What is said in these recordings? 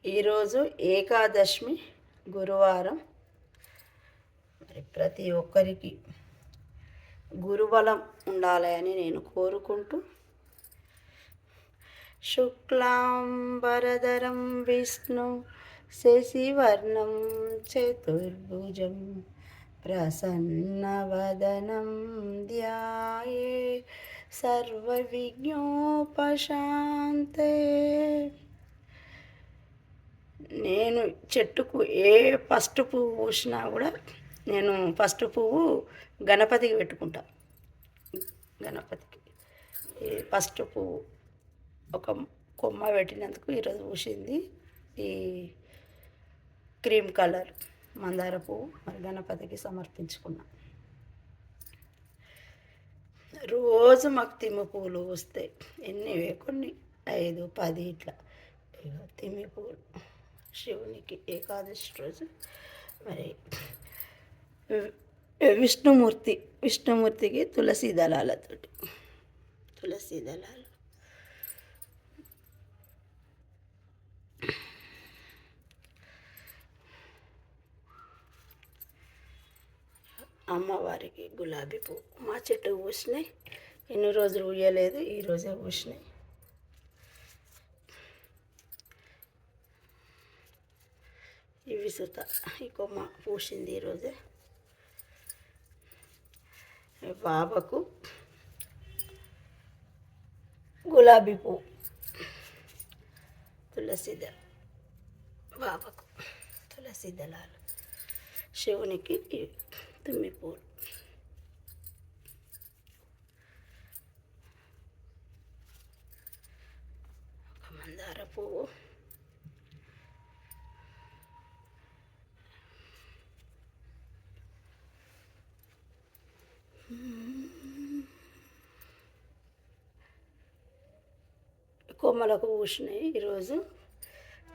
ఈరోజు ఏకాదశమి గురువారం. మరి ప్రతి ఒక్కరికి గురుబలం ఉండాలి అని నేను కోరుకుంటూ, శుక్లాంబరధరం విష్ణు శశివర్ణం చతుర్భుజం ప్రసన్నవదనం ధ్యాయే సర్వవిఘ్నోపశాంతే. నేను చెట్టుకు ఫస్ట్ పువ్వు పూసినా కూడా నేను ఫస్ట్ పువ్వు గణపతికి పెట్టుకుంటా. గణపతికి ఫస్ట్ పువ్వు ఒక కొమ్మ పెట్టినందుకు ఈరోజు పూసింది ఈ క్రీమ్ కలర్ మందార పువ్వు. మరి గణపతికి సమర్పించుకున్నా. రోజు మాకు తిమ్మి పువ్వులు పూస్తాయి. కొన్ని 5, 10 ఇట్లా తిమ్మి పువ్వులు శివునికి ఏకాదశి రోజు. మరి విష్ణుమూర్తికి తులసి దళాలు అమ్మవారికి గులాబీ పువ్వు మా చెట్టు పూసినాయి. ఎన్ని రోజులు పూయలేదు, ఈరోజే పూసినాయి. ఈ విసుత ఈ కొమ్మ పూసింది ఈరోజే. బాబాకు గులాబీ పువ్వు, బాబాకు తులసి దళాలు, శివునికి తుమ్మి పువ్వులు. ఒక మందార పువ్వు, కొమ్మలకు పూసినాయి ఈరోజు.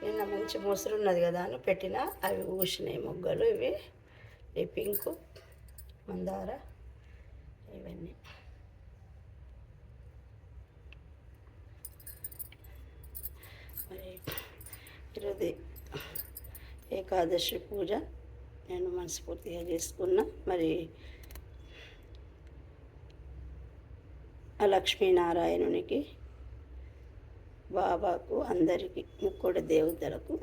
నిన్న మంచి మొసరు ఉన్నది కదా అని పెట్టిన, అవి పూసినాయి మొగ్గలు. ఇవి ఈ పింకు మందార ఇవన్నీ. మరి ఈరోజు ఏకాదశి పూజ నేను మనస్ఫూర్తిగా చేసుకున్నా. మరి ఆ లక్ష్మీనారాయణునికి, బాబాకు, అందరికీ, ముక్కోటి దేవతలకు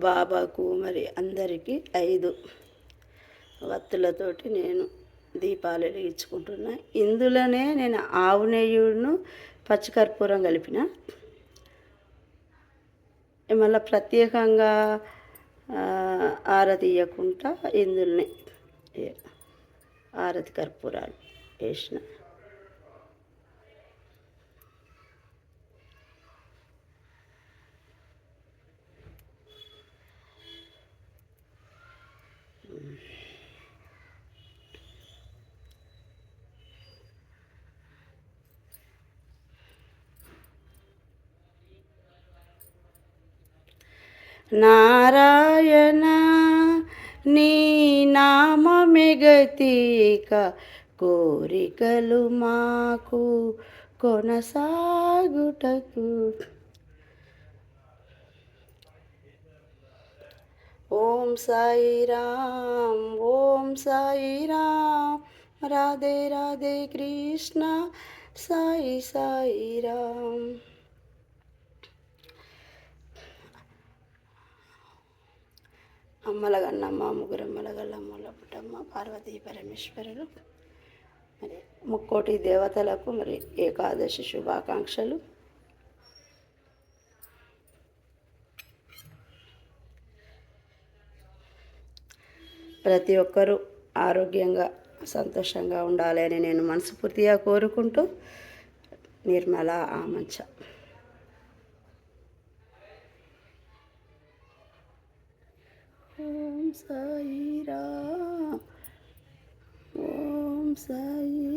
బాబాకు మరి అందరికీ 5 వత్తులతోటి నేను దీపాలు వెలిగించుకుంటున్నా. ఇందులోనే నేను ఆవు నెయ్యిను పచ్చికర్పూరం కలిపిన. మళ్ళీ ప్రత్యేకంగా ఆరతి ఇవ్వకుండా ఇందులోనే ఆరతి కర్పూరాలు వేసిన. నారాయణ నీ నామమెగతీక కోరికలు మాకు కొనసాగుటకు. ఓం సాయిరామ్, ఓం సాయిరామ్, రాధే రాధే కృష్ణ సాయి సాయిరామ్. అమ్మలగన్నమ్మ, ముగ్గురమ్మలగల్లమ్మల పుట్టమ్మ, పార్వతీ పరమేశ్వరులు, మరి ముక్కోటి దేవతలకు మరి ఏకాదశి శుభాకాంక్షలు. ప్రతి ఒక్కరూ ఆరోగ్యంగా సంతోషంగా ఉండాలి అని నేను మనస్ఫూర్తిగా కోరుకుంటూ, నిర్మల ఆమంచ. సాయిరామ్ ఓం సాయి